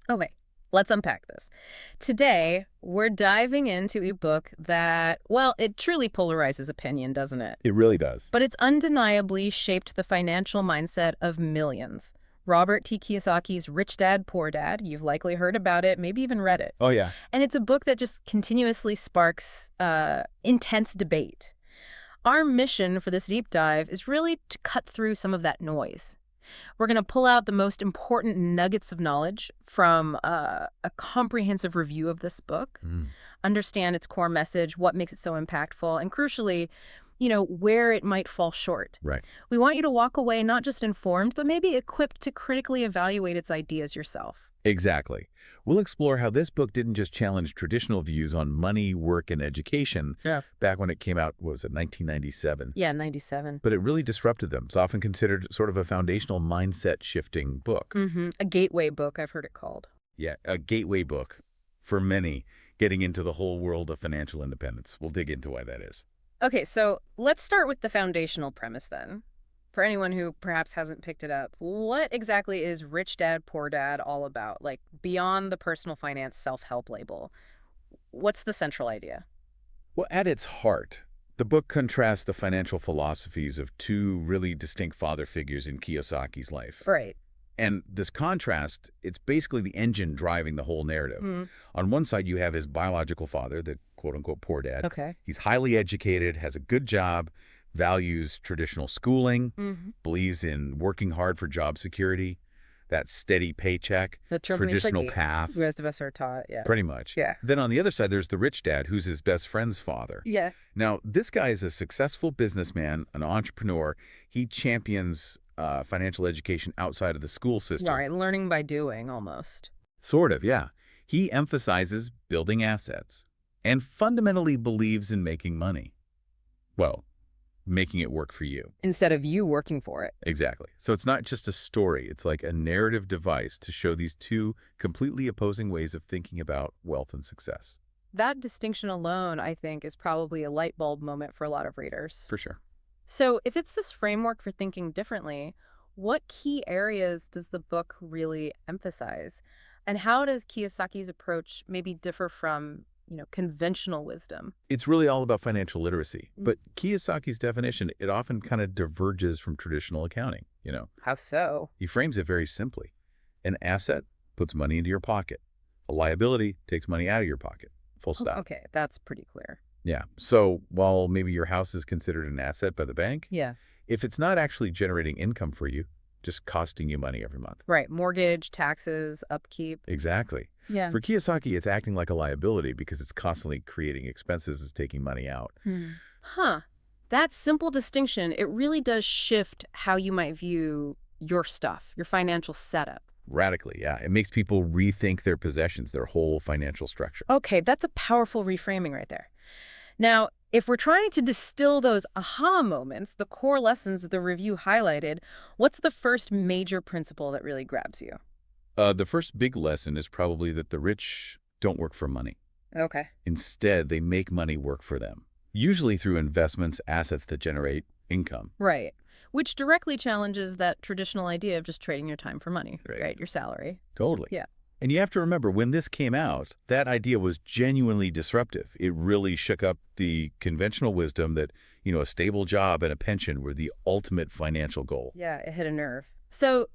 Okay, let's unpack this. Today, we're diving into a book that, well, it truly polarizes opinion, doesn't it? It really does. But it's undeniably shaped the financial mindset of millions. Robert T. Kiyosaki's Rich Dad, Poor Dad. You've likely heard about it, maybe even read it. Oh, yeah. And it's a book that just continuously sparks intense debate. Our mission for this deep dive is really to cut through some of that noise. We're going to pull out the most important nuggets of knowledge from a comprehensive review of this book, Mm. understand its core message, what makes it so impactful, and crucially, where it might fall short. Right. We want you to walk away not just informed, but maybe equipped to critically evaluate its ideas yourself. Exactly. We'll explore how this book didn't just challenge traditional views on money, work, and education Yeah. back when it came out, what was it, 1997? Yeah, 97. But it really disrupted them. It's often considered sort of a foundational mindset-shifting book. A gateway book, I've heard it called. Yeah, a gateway book for many getting into the whole world of financial independence. We'll dig into why that is. Okay, so let's start with the foundational premise then. For anyone who perhaps hasn't picked it up, what exactly is Rich Dad, Poor Dad all about? Like, beyond the personal finance self-help label. What's the central idea? Well, at its heart, the book contrasts the financial philosophies of two really distinct father figures in Kiyosaki's life. Right. And this contrast, it's basically the engine driving the whole narrative. Mm. On one side, you have his biological father, the quote-unquote poor dad. Okay. He's highly educated, has a good job, values traditional schooling, Mm-hmm. believes in working hard for job security, that steady paycheck, The traditional path, the rest of us are taught, yeah. pretty much. Yeah. Then on the other side, there's the rich dad, who's his best friend's father. Yeah. Now, this guy is a successful businessman, an entrepreneur. He champions financial education outside of the school system. Right, learning by doing, almost. Sort of, yeah. He emphasizes building assets and fundamentally believes in making money. Well, making it work for you. Instead of you working for it. Exactly. So it's not just a story. It's like a narrative device to show these two completely opposing ways of thinking about wealth and success. That distinction alone, I think, is probably a light bulb moment for a lot of readers. For sure. So if it's this framework for thinking differently, what key areas does the book really emphasize? And how does Kiyosaki's approach maybe differ from, conventional wisdom? It's really all about financial literacy. But Kiyosaki's definition, it often kind of diverges from traditional accounting, How so? He frames it very simply. An asset puts money into your pocket. A liability takes money out of your pocket. Full stop. Okay, that's pretty clear. Yeah. So while maybe your house is considered an asset by the bank, Yeah. if it's not actually generating income for you, just costing you money every month. Right. Mortgage, taxes, upkeep. Exactly. Yeah. For Kiyosaki, it's acting like a liability because it's constantly creating expenses as taking money out. Huh. That simple distinction, it really does shift how you might view your stuff, your financial setup. Radically, yeah. It makes people rethink their possessions, their whole financial structure. Okay, that's a powerful reframing right there. Now, if we're trying to distill those aha moments, the core lessons the review highlighted, what's the first major principle that really grabs you? The first big lesson is probably that the rich don't work for money. Okay. Instead, they make money work for them, usually through investments, assets that generate income. Right. Which directly challenges that traditional idea of just trading your time for money, right? Your salary. Totally. Yeah. And you have to remember, when this came out, that idea was genuinely disruptive. It really shook up the conventional wisdom that, a stable job and a pension were the ultimate financial goal. Yeah, it hit a nerve. So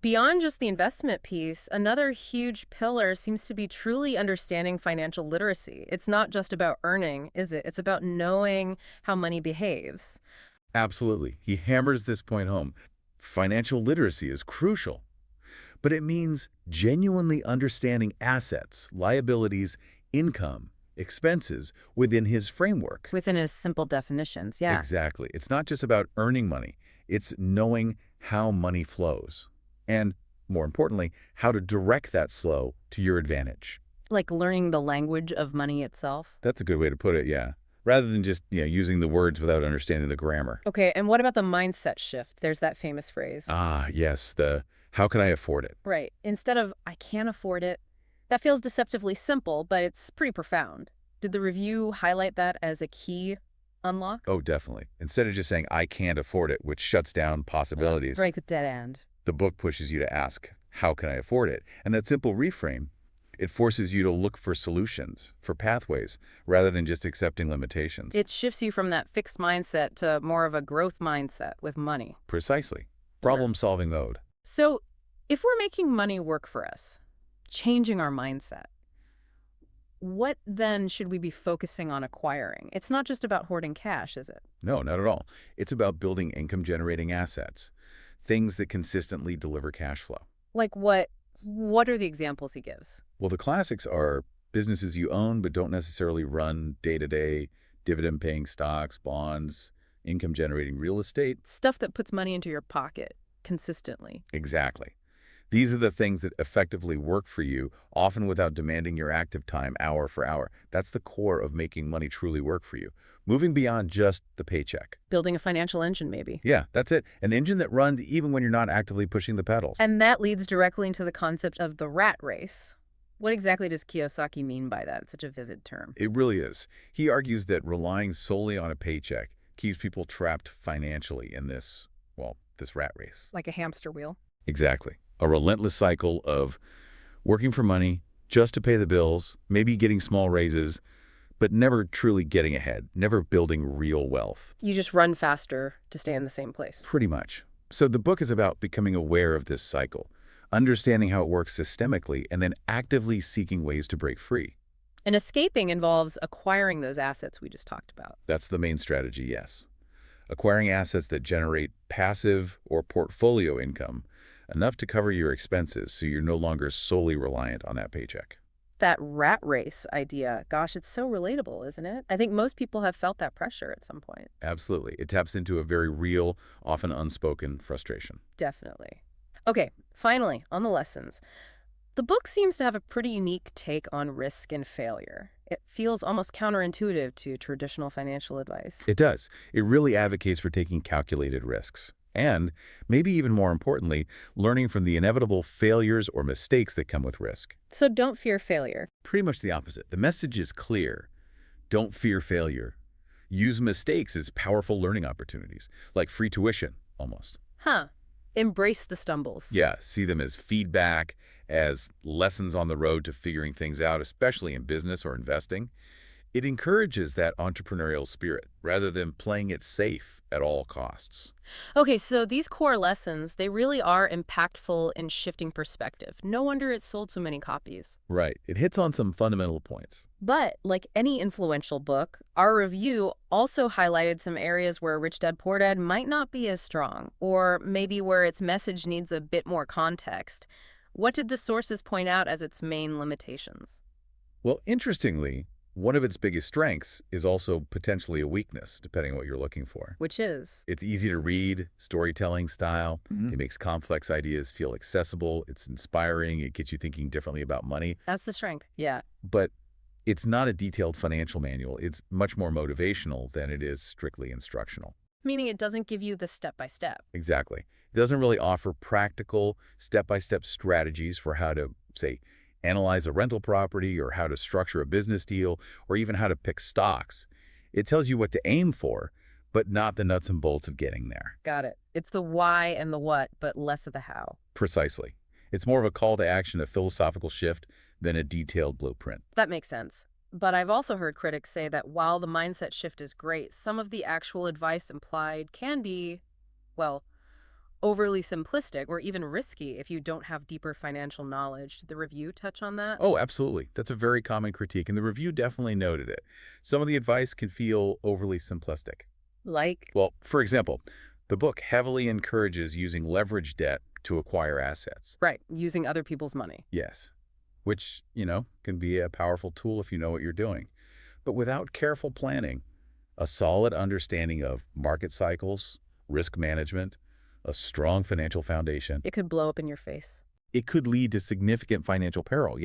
beyond just the investment piece, another huge pillar seems to be truly understanding financial literacy. It's not just about earning, is it? It's about knowing how money behaves. Absolutely. He hammers this point home. Financial literacy is crucial. But it means genuinely understanding assets, liabilities, income, expenses within his framework. Within his simple definitions, yeah. Exactly. It's not just about earning money. It's knowing how money flows. And, more importantly, how to direct that flow to your advantage. Like learning the language of money itself. That's a good way to put it, yeah. Rather than just, using the words without understanding the grammar. Okay, and what about the mindset shift? There's that famous phrase. Ah, yes, the how can I afford it? Right. Instead of, I can't afford it. That feels deceptively simple, but it's pretty profound. Did the review highlight that as a key unlock? Oh, definitely. Instead of just saying, I can't afford it, which shuts down possibilities, Break the dead end. the book pushes you to ask, how can I afford it? And that simple reframe, it forces you to look for solutions, for pathways, rather than just accepting limitations. It shifts you from that fixed mindset to more of a growth mindset with money. Precisely. Yeah. Problem-solving mode. So if we're making money work for us, changing our mindset, what then should we be focusing on acquiring? It's not just about hoarding cash, is it? No, not at all. It's about building income-generating assets, things that consistently deliver cash flow. Like what are the examples he gives? Well, the classics are businesses you own but don't necessarily run day-to-day, dividend-paying stocks, bonds, income-generating real estate. Stuff that puts money into your pocket consistently. Exactly. These are the things that effectively work for you, often without demanding your active time hour for hour. That's the core of making money truly work for you. Moving beyond just the paycheck. Building a financial engine, maybe. Yeah, that's it. An engine that runs even when you're not actively pushing the pedals. And that leads directly into the concept of the rat race. What exactly does Kiyosaki mean by that? It's such a vivid term. It really is. He argues that relying solely on a paycheck keeps people trapped financially in this, well, this rat race. Like a hamster wheel. Exactly. A relentless cycle of working for money just to pay the bills, maybe getting small raises, but never truly getting ahead, never building real wealth. You just run faster to stay in the same place. Pretty much. So the book is about becoming aware of this cycle, understanding how it works systemically, and then actively seeking ways to break free. And escaping involves acquiring those assets we just talked about. That's the main strategy, yes. Acquiring assets that generate passive or portfolio income, enough to cover your expenses so you're no longer solely reliant on that paycheck. That rat race idea, gosh, it's so relatable, isn't it? I think most people have felt that pressure at some point. Absolutely. It taps into a very real, often unspoken frustration. Definitely. Okay, finally, on the lessons. The book seems to have a pretty unique take on risk and failure. It feels almost counterintuitive to traditional financial advice. It does. It really advocates for taking calculated risks. And, maybe even more importantly, learning from the inevitable failures or mistakes that come with risk. So don't fear failure. Pretty much the opposite. The message is clear. Don't fear failure. Use mistakes as powerful learning opportunities, like free tuition, almost. Huh. Embrace the stumbles. Yeah, see them as feedback, as lessons on the road to figuring things out, especially in business or investing. It encourages that entrepreneurial spirit, rather than playing it safe at all costs. Okay, so these core lessons, they really are impactful in shifting perspective. No wonder it sold so many copies. Right. It hits on some fundamental points. But, like any influential book, our review also highlighted some areas where Rich Dad Poor Dad might not be as strong, or maybe where its message needs a bit more context. What did the sources point out as its main limitations? Well, interestingly, one of its biggest strengths is also potentially a weakness, depending on what you're looking for. Which is? It's easy to read, storytelling style. It makes complex ideas feel accessible. It's inspiring. It gets you thinking differently about money. That's the strength. Yeah. But it's not a detailed financial manual. It's much more motivational than it is strictly instructional. Meaning it doesn't give you the step-by-step. Exactly. It doesn't really offer practical, step-by-step strategies for how to, say, analyze a rental property or how to structure a business deal or even how to pick stocks. It tells you what to aim for, but not the nuts and bolts of getting there. Got it. It's the why and the what, but less of the how. Precisely. It's more of a call to action, a philosophical shift, than a detailed blueprint. That makes sense. But I've also heard critics say that while the mindset shift is great, some of the actual advice implied can be, well, overly simplistic or even risky if you don't have deeper financial knowledge. Did the review touch on that? Oh, absolutely. That's a very common critique, and the review definitely noted it. Some of the advice can feel overly simplistic. Like? Well, for example, the book heavily encourages using leverage debt to acquire assets. Right, using other people's money. Yes, which, can be a powerful tool if you know what you're doing. But without careful planning, a solid understanding of market cycles, risk management, a strong financial foundation, It could blow up in your face. it could lead to significant financial peril,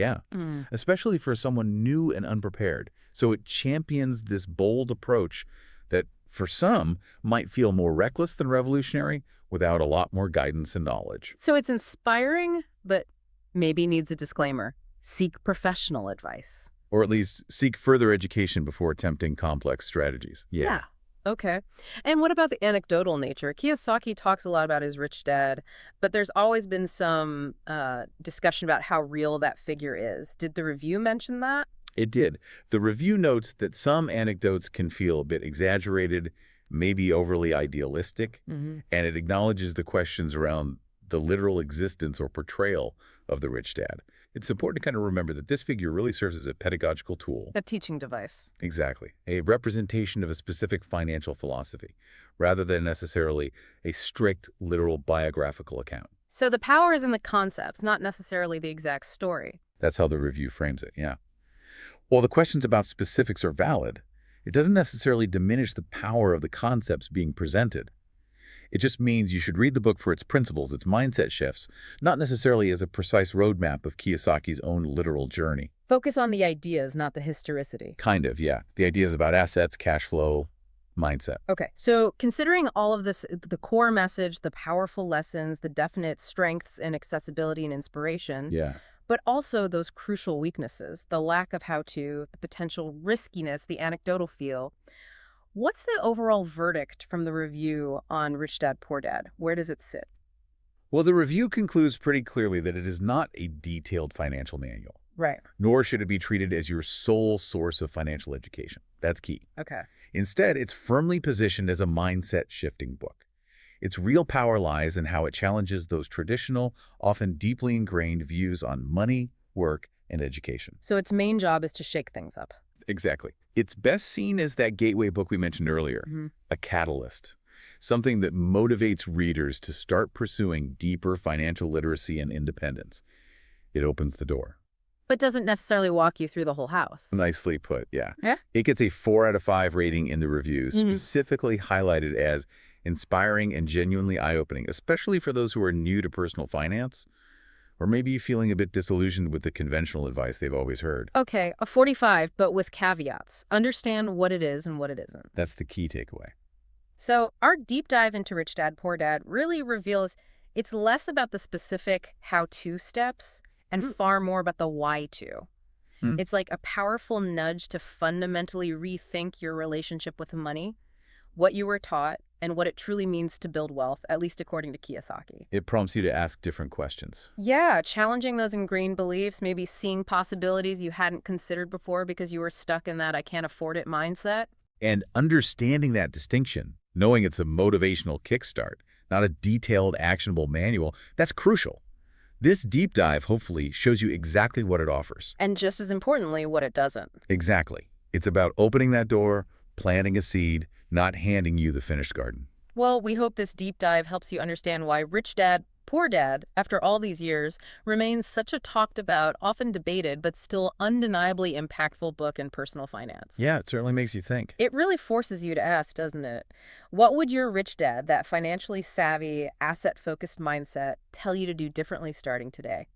especially for someone new and unprepared. So it champions this bold approach that, for some, might feel more reckless than revolutionary without a lot more guidance and knowledge. So it's inspiring, but maybe needs a disclaimer. Seek professional advice. Or at least seek further education before attempting complex strategies. Yeah. Okay. And what about the anecdotal nature? Kiyosaki talks a lot about his rich dad, but there's always been some discussion about how real that figure is. Did the review mention that? It did. The review notes that some anecdotes can feel a bit exaggerated, maybe overly idealistic, Hmm. and it acknowledges the questions around the literal existence or portrayal of the rich dad. It's important to kind of remember that this figure really serves as a pedagogical tool. A teaching device. Exactly. A representation of a specific financial philosophy, rather than necessarily a strict, literal biographical account. So the power is in the concepts, not necessarily the exact story. That's how the review frames it, yeah. While the questions about specifics are valid, it doesn't necessarily diminish the power of the concepts being presented. It just means you should read the book for its principles, its mindset shifts, not necessarily as a precise roadmap of Kiyosaki's own literal journey. Focus on the ideas, not the historicity. Kind of, yeah. The ideas about assets, cash flow, mindset. Okay, so considering all of this, the core message, the powerful lessons, the definite strengths and accessibility and inspiration, Yeah. but also those crucial weaknesses, the lack of how-to, the potential riskiness, the anecdotal feel. What's the overall verdict from the review on Rich Dad, Poor Dad? Where does it sit? Well, the review concludes pretty clearly that it is not a detailed financial manual, Right. nor should it be treated as your sole source of financial education. That's key. Okay. Instead, it's firmly positioned as a mindset-shifting book. Its real power lies in how it challenges those traditional, often deeply ingrained views on money, work, and education. So its main job is to shake things up. Exactly. It's best seen as that gateway book we mentioned earlier, Hmm. a catalyst, something that motivates readers to start pursuing deeper financial literacy and independence. It opens the door. But doesn't necessarily walk you through the whole house. Nicely put, yeah. Yeah. It gets a 4 out of 5 rating in the reviews, Mhm. specifically highlighted as inspiring and genuinely eye-opening, especially for those who are new to personal finance, or maybe feeling a bit disillusioned with the conventional advice they've always heard. Okay, a 45, but with caveats. Understand what it is and what it isn't. That's the key takeaway. So our deep dive into Rich Dad, Poor Dad really reveals it's less about the specific how-to steps and far more about the why-to. Hmm. It's like a powerful nudge to fundamentally rethink your relationship with money, what you were taught, and what it truly means to build wealth, at least according to Kiyosaki. It prompts you to ask different questions. Yeah, challenging those ingrained beliefs, maybe seeing possibilities you hadn't considered before because you were stuck in that I can't afford it mindset. And understanding that distinction, knowing it's a motivational kickstart, not a detailed, actionable manual, that's crucial. This deep dive hopefully shows you exactly what it offers. And just as importantly, what it doesn't. Exactly. It's about opening that door, planting a seed, not handing you the finished garden. Well, we hope this deep dive helps you understand why Rich Dad, Poor Dad, after all these years, remains such a talked about, often debated, but still undeniably impactful book in personal finance. Yeah, it certainly makes you think. It really forces you to ask, doesn't it? What would your rich dad, that financially savvy, asset-focused mindset, tell you to do differently starting today?